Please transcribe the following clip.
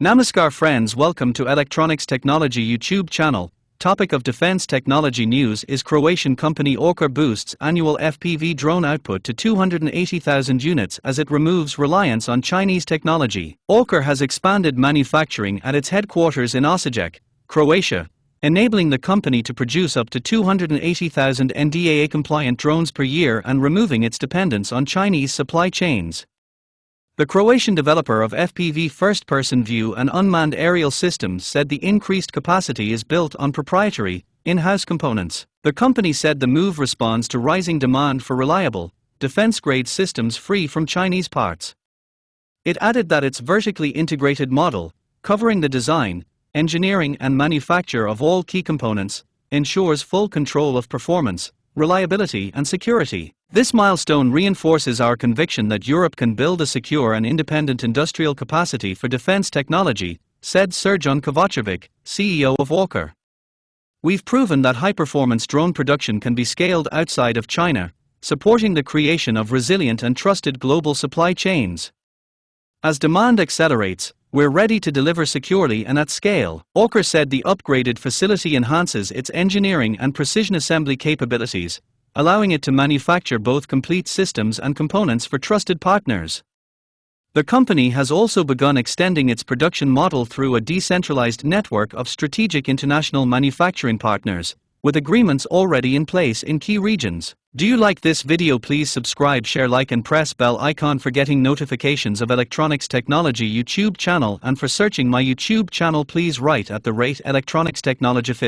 Namaskar friends, welcome to Electronics Technology YouTube channel. Topic of defense technology news is Croatian company Orqa boosts annual FPV drone output to 280,000 units as it removes reliance on Chinese technology. Orqa has expanded manufacturing at its headquarters in Osijek, Croatia, enabling the company to produce up to 280,000 NDAA-compliant drones per year and removing its dependence on Chinese supply chains. The Croatian developer of FPV first-person view and unmanned aerial systems said the increased capacity is built on proprietary, in-house components. The company said the move responds to rising demand for reliable, defense-grade systems free from Chinese parts. It added that its vertically integrated model, covering the design, engineering and manufacture of all key components, ensures full control of performance, reliability and security. This milestone reinforces our conviction that Europe can build a secure and independent industrial capacity for defense technology, said Srđan Kovačević, CEO of Orqa. We've proven that high-performance drone production can be scaled outside of China, supporting the creation of resilient and trusted global supply chains. As demand accelerates, we're ready to deliver securely and at scale. Orqa said the upgraded facility enhances its engineering and precision assembly capabilities, allowing it to manufacture both complete systems and components for trusted partners. The company has also begun extending its production model through a decentralized network of strategic international manufacturing partners, with agreements already in place in key regions. Do you like this video? Please subscribe, share, like and press bell icon for getting notifications of Electronics Technology YouTube channel, and for searching my YouTube channel please write @Electronics Technology.